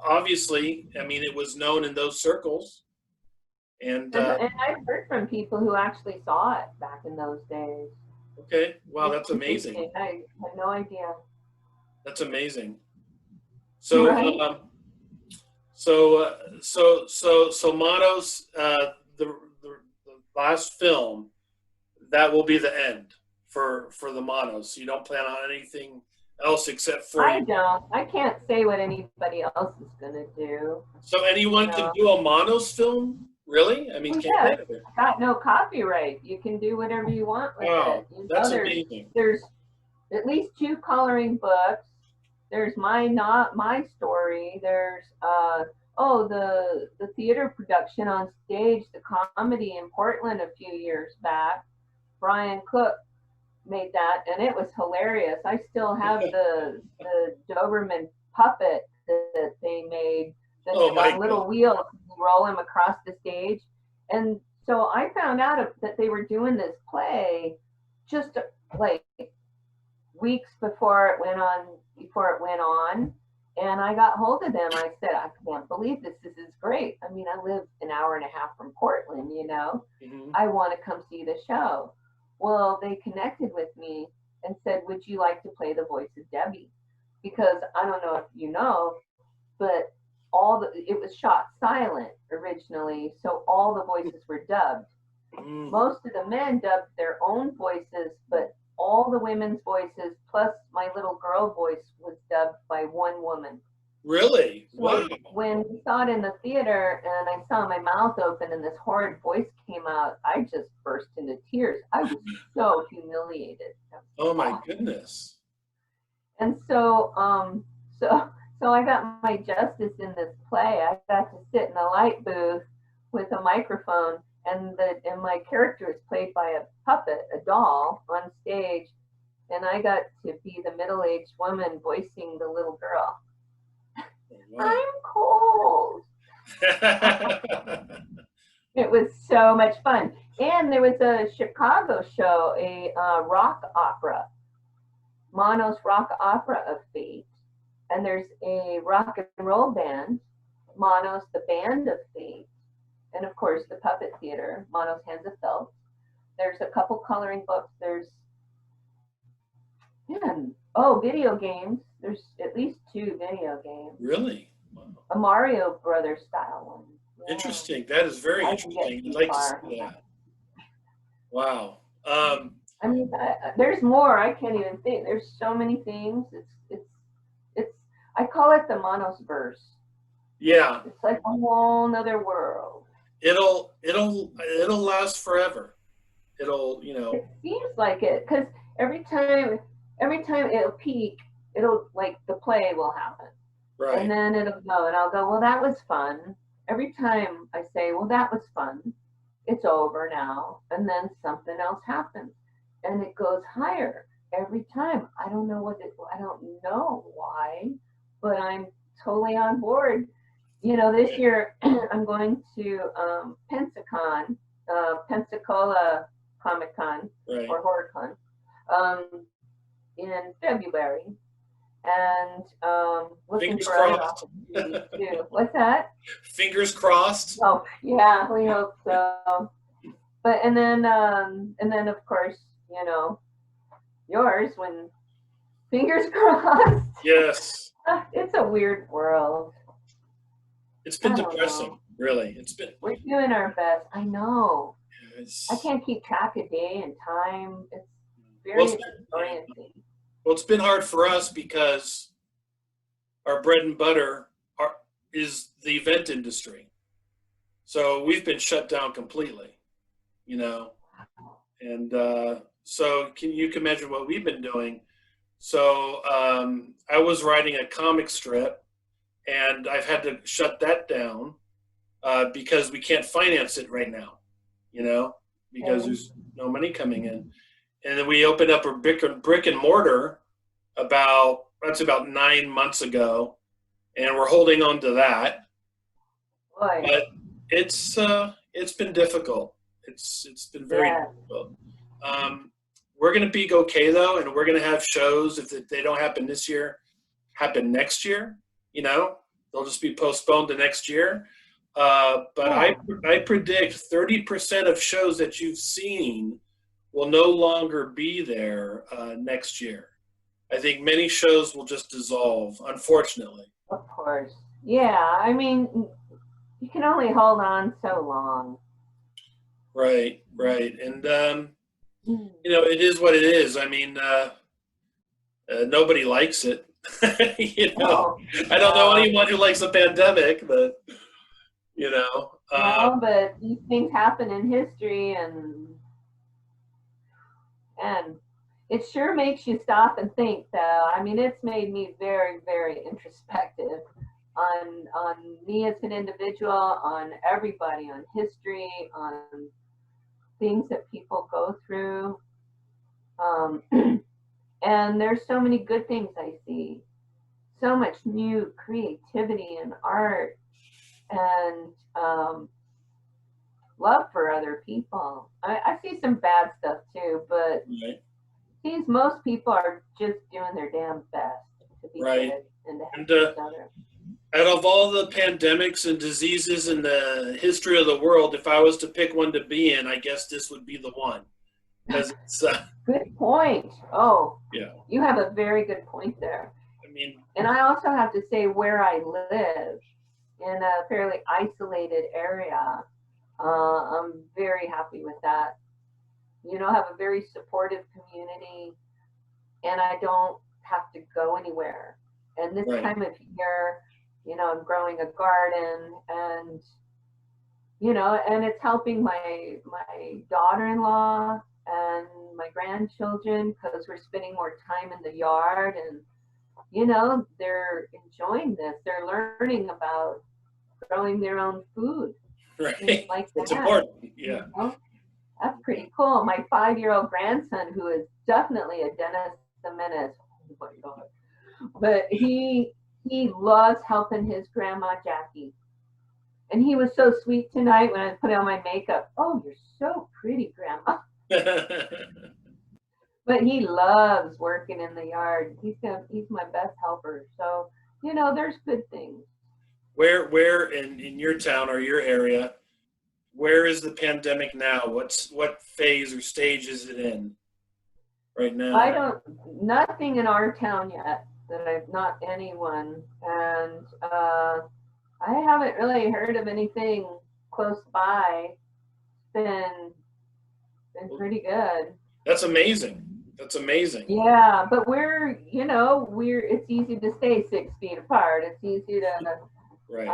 obviously, I mean, it was known in those circles. And And I've heard from people who actually saw it back in those days. okay, wow, that's amazing. I had no idea. That's amazing. So, Right? so Manos, the last film, that will be the end for the Manos. You don't plan on anything else except for. I don't. I can't say what anybody else is gonna do. So anyone can do a Manos film, really? I mean, Well, can't yeah, it's got no copyright. You can do whatever you want with wow, it. You know, that's amazing. There's at least 2 coloring books. There's my story. There's the theater production on stage, the comedy in Portland a few years back. Brian Cook made that, and it was hilarious. I still have the Doberman puppet that they made that's on little wheels. You roll him across the stage, and so I found out that they were doing this play just like weeks before it went on, and I got hold of them. I said, I can't believe this. This is great. I mean, I live an hour and a half from Portland, you know. Mm-hmm. I want to come see the show. Well, they connected with me and said, would you like to play the voice of Debbie? Because I don't know if you know, but it was shot silent originally, so all the voices were dubbed. Mm. Most of the men dubbed their own voices, but all the women's voices plus my little girl voice was dubbed by one woman. Really? Wow. So when we saw it in the theater and I saw my mouth open and this horrid voice came out, I just burst into tears. I was so humiliated. Oh my goodness. And so I got my justice in this play. I got to sit in a light booth with a microphone, and my character is played by a puppet, a doll, on stage, and I got to be the middle-aged woman voicing the little girl. Wow. I'm cold. It was so much fun. And there was a Chicago show, a rock opera, Manos Rock Opera of Fate. And there's a rock and roll band, Manos, the Band of Fate. And of course, the puppet theater, Manos Hands of Felt. There's a couple coloring books. There's, video games. There's at least 2 video games. Really? Wow. A Mario Brothers style one. Yeah. Interesting. That is very interesting. I'd like to see that. Wow. I mean, there's more. I can't even think. There's so many things. It's. I call it the Manos verse. Yeah. It's like a whole nother world. It'll last forever. It'll, It seems like it, because every time it'll peak, it'll, like, the play will happen. Right. And then it'll go, and I'll go, well, that was fun. Every time I say, well, that was fun, it's over now. And then something else happens. And it goes higher every time. I don't know why, but I'm totally on board. This year I'm going to Pensacon, Pensacola Comic Con, right, or HorrorCon, in February, and looking fingers for crossed. too. What's that? Fingers crossed. Oh yeah, we hope so. But and then of course yours, when fingers crossed. Yes. It's a weird world. It's been depressing, really. We're doing our best. I know. Yes. I can't keep track of day and time. It's very disorienting. Well, it's been hard for us because our bread and butter is the event industry. So we've been shut down completely, And so you can imagine what we've been doing. So I was writing a comic strip, and I've had to shut that down because we can't finance it right now, because there's no money coming in. And then we opened up a brick and mortar about 9 months ago, and we're holding on to that. Boy. But it's been difficult. It's been very Yeah. difficult. We're going to be okay though, and we're going to have shows if they don't happen this year, happen next year. You know, they'll just be postponed to next year. But Yeah. I predict 30% of shows that you've seen will no longer be there next year. I think many shows will just dissolve, unfortunately. Of course. Yeah. I mean, you can only hold on so long. Right, right. And, Mm. you know, it is what it is. I mean, nobody likes it. You know, Oh, I don't know anyone who likes a pandemic, but, you know. no, but these things happen in history, and it sure makes you stop and think, though. I mean, it's made me very, very introspective on me as an individual, on everybody, on history, on things that people go through. Um, and there's so many good things I see, so much new creativity and art, and love for other people. I see some bad stuff too, but Right. seems most people are just doing their damn best to be Right. good and to help And each other. out of all the pandemics and diseases in the history of the world, if I was to pick one to be in, I guess this would be the one. Because it's, Good point. Oh, yeah, you have a very good point there. I mean, And I also have to say, where I live in a fairly isolated area, I'm very happy with that. You know, I have a very supportive community, and I don't have to go anywhere. And this right, time of year, you know, I'm growing a garden, and you know, and it's helping my daughter-in-law and my grandchildren because we're spending more time in the yard, and you know, they're enjoying this. They're learning about growing their own food, things right. like It's that. important. You Yeah. know, that's pretty cool. My 5-year-old grandson, who is definitely a Dennis the Menace, oh my God, but he loves helping his grandma Jackey. And he was so sweet tonight when I put on my makeup. Oh, you're so pretty, Grandma. But he loves working in the yard. He's my best helper. So, you know, there's good things. Where in your town or your area, where is the pandemic now? What phase or stage is it in right I now? don't, nothing in our town yet that I've not anyone. And I haven't really heard of anything close by. Been pretty good. That's amazing. That's amazing. Yeah, but we're, you know, it's easy to stay 6 feet apart. It's easy to, Right.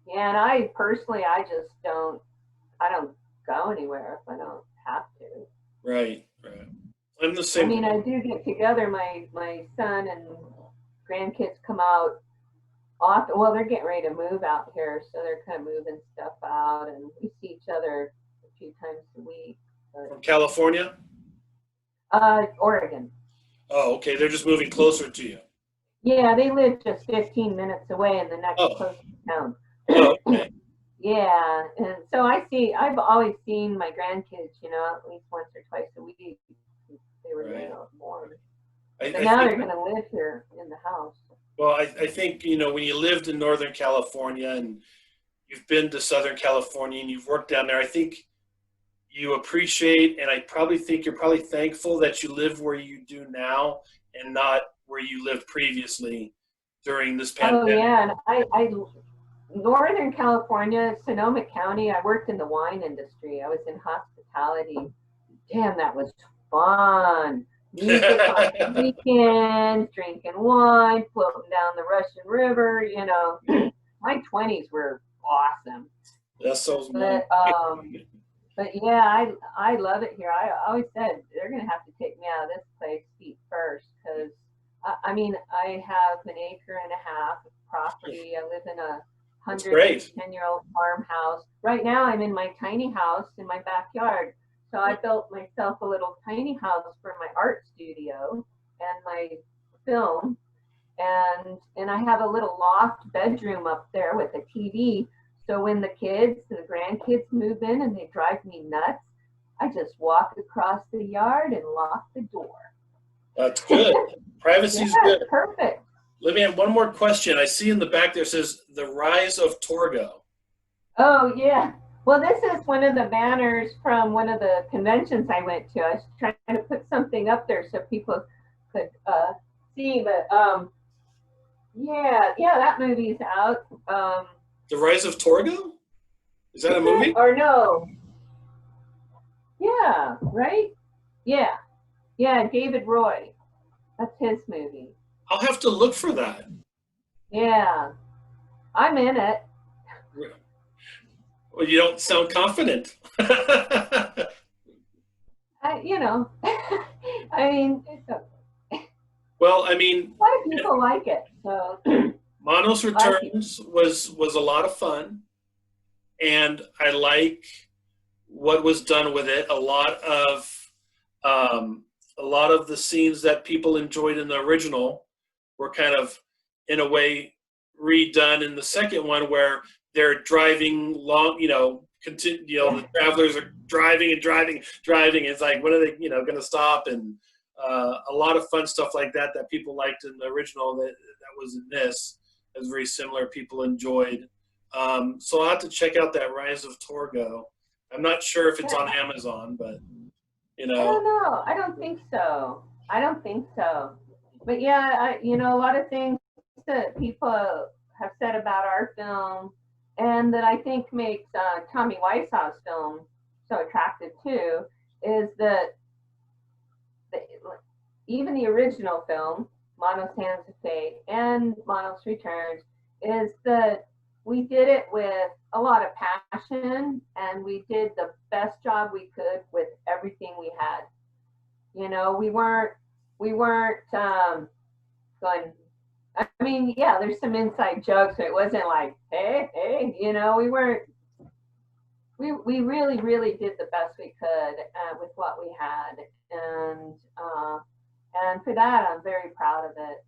yeah, and I personally, I don't go anywhere if I don't have to. Right. Right. I'm the I same mean, way. I do get together, my son and grandkids come out often. Well, they're getting ready to move out here, so they're kind of moving stuff out, and we see each other a few times a week. From California? Oregon. Oh, okay. They're just moving closer to you. Yeah, they live just 15 minutes away in the next Oh. closest town. Oh, okay. Yeah, and so I've always seen my grandkids, you know, at least once or twice a week. They were Right. born. I But now think, they're going to live here in the house. well, I think, you know, when you lived in Northern California and you've been to Southern California and you've worked down there, I think you appreciate, and I probably think you're probably thankful that you live where you do now and not where you lived previously during this Oh pandemic. yeah, and I Northern California, Sonoma County. I worked in the wine industry. I was in hospitality. Damn, that was fun. Music on the weekends, drinking wine, floating down the Russian River. You know, my 20s were awesome. That's so mine. But yeah, I love it here. I always said they're gonna have to take me out of this place feet first, because I mean, I have an acre and a half of property. I live in a That's great. 110-year-old farmhouse. Right now, I'm in my tiny house in my backyard. So I built myself a little tiny house for my art studio and my film, and I have a little loft bedroom up there with a TV. So when the grandkids move in and they drive me nuts, I just walk across the yard and lock the door. That's good. Privacy's Yeah, good. perfect. Let me have one more question. I see in the back there says the rise of Torgo. Oh, yeah. Well, this is one of the banners from one of the conventions I went to. I was trying to put something up there so people could see, but yeah, that movie's out. The Rise of Torgo? Is that a movie? Or no? Yeah, right? Yeah, David Roy. That's his movie. I'll have to look for that. Yeah, I'm in it. Well, you don't sound confident. You know, I mean, Well, I mean, a lot of people like it. So Manos Returns was a lot of fun, and I like what was done with it. A lot of the scenes that people enjoyed in the original were kind of, in a way, redone in the second one, where they're driving long, the travelers are driving. It's like, when are they, going to stop? And a lot of fun stuff like that people liked in the original that was in this. It was very similar. People enjoyed. So I'll have to check out that Rise of Torgo. I'm not sure if it's on Amazon, but I don't know. I don't think so. But yeah, a lot of things that people have said about our film, and that I think makes Tommy Wiseau's film so attractive too, is that even the original film, Manos Hands of Fate and Manos Returns, is that we did it with a lot of passion, and we did the best job we could with everything we had. We weren't going. I mean, yeah, there's some inside jokes. So it wasn't like, hey, we weren't. We really, really did the best we could with what we had, and for that, I'm very proud of it.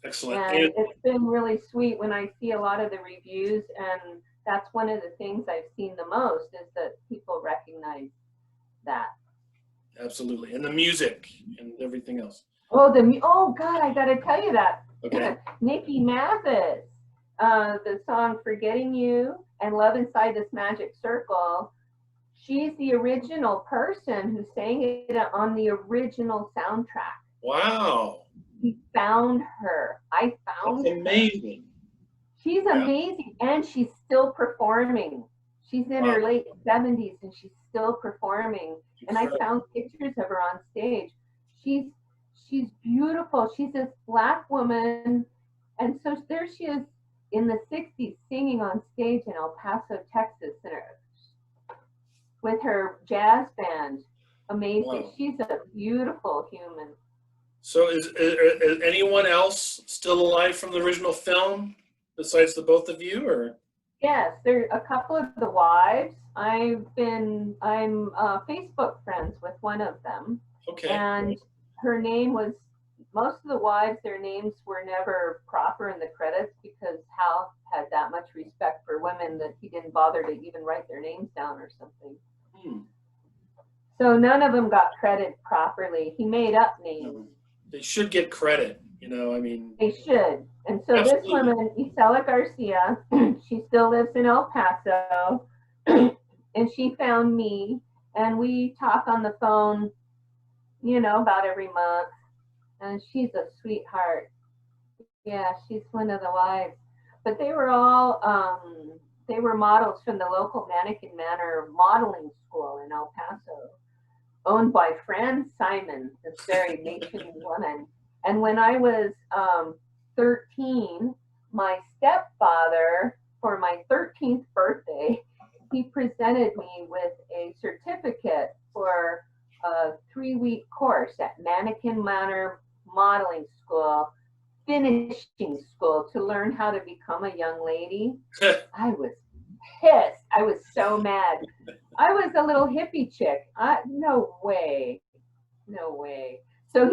Excellent. And it's been really sweet when I see a lot of the reviews, and that's one of the things I've seen the most, is that people recognize that. Absolutely. And the music and everything else. Oh God, I got to tell you that. Okay. Nikki Mathis, the song Forgetting You and Love Inside This Magic Circle, she's the original person who sang it on the original soundtrack. Wow. We found her. I found her. Amazing. She's amazing, and she's still performing. She's in her late 70s, and she's still performing. And I found pictures of her on stage. She's beautiful. She's this Black woman, and so there she is in the 60s singing on stage in El Paso, Texas, with her jazz band. Amazing. Wow. She's a beautiful human. So is anyone else still alive from the original film besides the both of you, or? Yes, there are a couple of the wives. I'm Facebook friends with one of them. Okay. And her name was, most of the wives, their names were never proper in the credits because Hal had that much respect for women that he didn't bother to even write their names down or something. So none of them got credit properly. He made up names. They should get credit, I mean. They should. And so This woman, Isela Garcia, she still lives in El Paso, and she found me, and we talk on the phone, about every month. And she's a sweetheart. Yeah, she's one of the wives. But they were all, they were models from the local Mannequin Manor modeling school in El Paso, owned by Fran Simon, this very matronly woman. And when I was 13, my stepfather, for my 13th birthday, he presented me with a certificate for a 3-week course at Mannequin Manor Modeling School, finishing school, to learn how to become a young lady. I was pissed. I was so mad. I was a little hippie chick. No way. So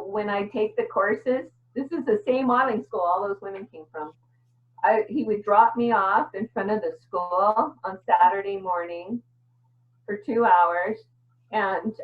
when I take the courses, this is the same modeling school all those women came from. he would drop me off in front of the school on Saturday morning for 2 hours, and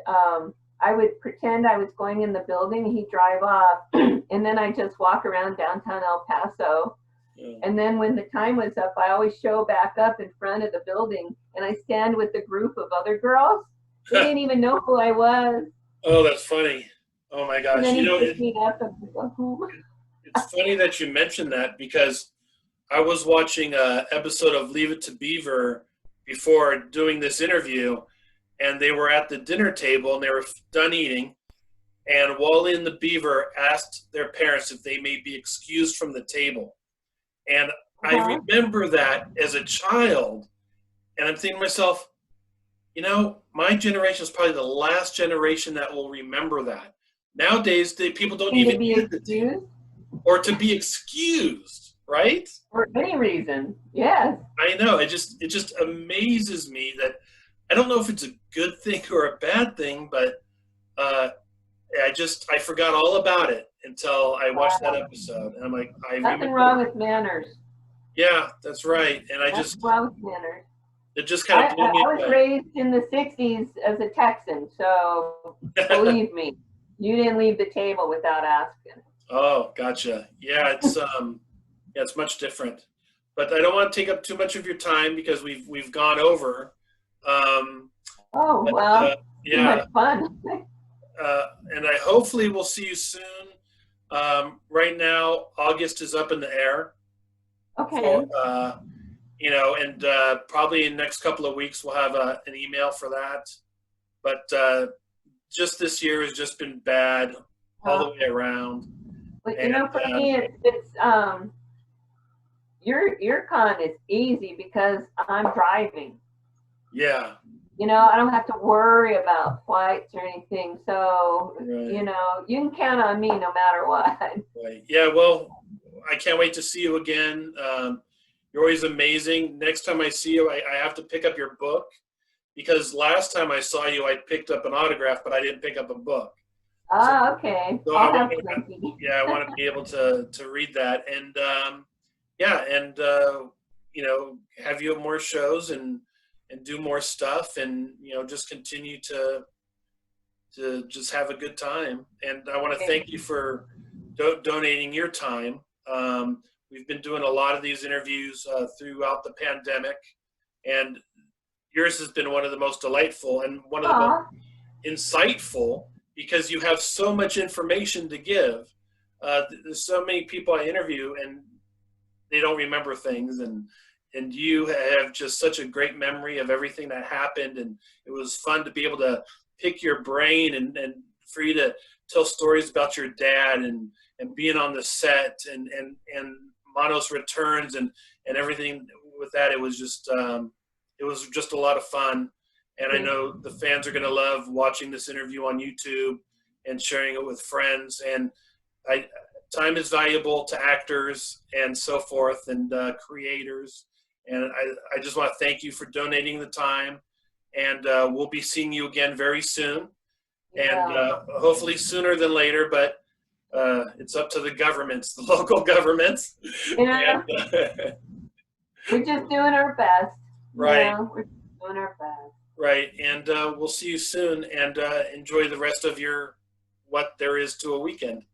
I would pretend I was going in the building, and he'd drive off, and then I just walk around downtown El Paso. Yeah. And then when the time was up, I always show back up in front of the building, and I stand with a group of other girls. They didn't even know who I was. Oh, that's funny. Oh my gosh. And then You know, he'd pick me up and go home. it's funny that you mentioned that, because I was watching an episode of Leave It to Beaver before doing this interview, and they were at the dinner table and they were done eating, and Wally and the Beaver asked their parents if they may be excused from the table. And I remember that as a child, and I'm thinking to myself, you know, my generation is probably the last generation that will remember that. Nowadays, people don't even be eat the table, or to be excused, right? For any reason, yes. I know. It just amazes me that, I don't know if it's a good thing or a bad thing, but I forgot all about it until I watched that episode, and I'm like, Nothing wrong with manners. Yeah, that's right. And Nothing wrong with manners. It just kind of blew me away. I was raised in the 60s as a Texan, so believe me, you didn't leave the table without asking. Oh, gotcha. Yeah, it's much different. But I don't want to take up too much of your time, because we've gone over. Yeah. Too much fun. And I hopefully will see you soon. Right now, August is up in the air. Okay. You know, and probably in the next couple of weeks we'll have an email for that. But just this year has just been bad all the way around. But you know, for me, it's your con is easy because I'm driving. Yeah. You know, I don't have to worry about flights or anything. So, you know, you can count on me no matter what. Right. Yeah, well, I can't wait to see you again. You're always amazing. Next time I see you, I have to pick up your book, because last time I saw you, I picked up an autograph, but I didn't pick up a book. Okay. So I want to be able to read that. And, you know, have you at more shows and do more stuff, and, you know, just continue to just have a good time. And I want to thank you for donating your time. We've been doing a lot of these interviews throughout the pandemic, and yours has been one of the most delightful and one of the most insightful, because you have so much information to give. There's so many people I interview and they don't remember things, and you have just such a great memory of everything that happened, and it was fun to be able to pick your brain and for you to tell stories about your dad and being on the set and Manos Returns and everything with that. It was just a lot of fun, and I know the fans are going to love watching this interview on YouTube and sharing it with friends. And time is valuable to actors and so forth, and creators. And I just want to thank you for donating the time, and we'll be seeing you again very soon, and hopefully sooner than later, but it's up to the governments, the local governments. Yeah. And, we're just doing our best. Right. You know, we're doing our best. Right. And we'll see you soon, and enjoy the rest of what there is to a weekend.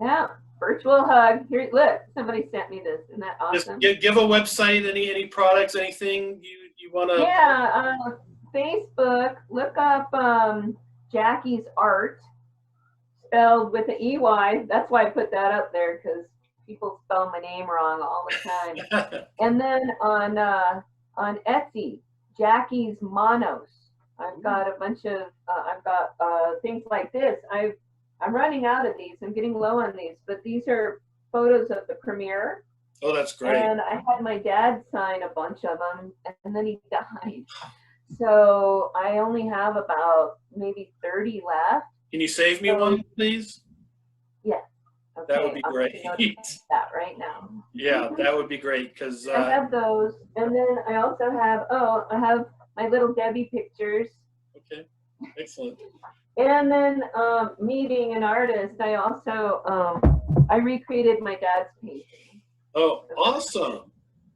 Yeah. Virtual hug. Here, look, somebody sent me this. Isn't that awesome? Just give a website, any products, anything you want to. Yeah, Facebook. Look up Jackie's Art, spelled with an EY. That's why I put that up there, because people spell my name wrong all the time. And then on Etsy, Jackie's Manos. I've got a bunch of things like this. I'm running out of these. I'm getting low on these, but these are photos of the premiere. Oh, that's great. And I had my dad sign a bunch of them, and then he died. So I only have about maybe 30 left. Can you save me one, please? Yes. Yeah. Okay. That would be great. That right now. Yeah, that would be great, because I have those, and then I also have I have my little Debbie pictures. Okay, excellent. And then me being an artist, I also I recreated my dad's painting. Oh, awesome.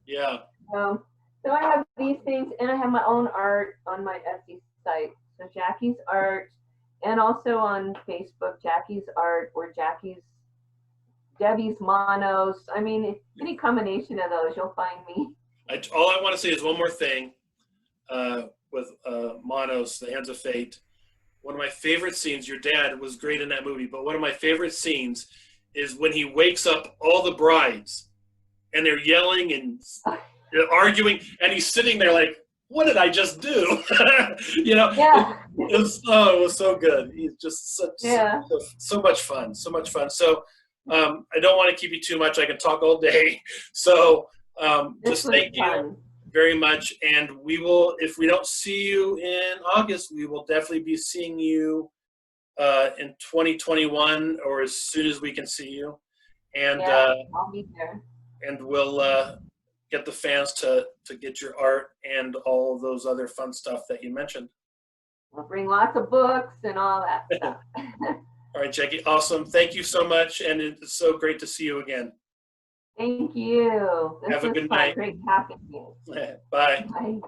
Yeah. So I have these things, and I have my own art on my Etsy site. So Jackie's Art, and also on Facebook, Jackie's Art or Debbie's Manos. I mean, any combination of those, you'll find me. All I want to say is one more thing with Manos, The Hands of Fate. One of my favorite scenes, your dad was great in that movie, but one of my favorite scenes is when he wakes up all the brides and they're yelling and arguing, and he's sitting there like, what did I just do? You know, Yeah. it was so good. He's just so much fun, so much fun. So I don't want to keep you too much. I can talk all day. So just thank you very much. And we will, if we don't see you in August, we will definitely be seeing you in 2021 or as soon as we can see you. And I'll be there. And we'll get the fans to get your art and all those other fun stuff that you mentioned. We'll bring lots of books and all that stuff. All right, Jackey, awesome. Thank you so much, and it's so great to see you again. Thank you. Have a good night. Great talking to you. Bye. Bye.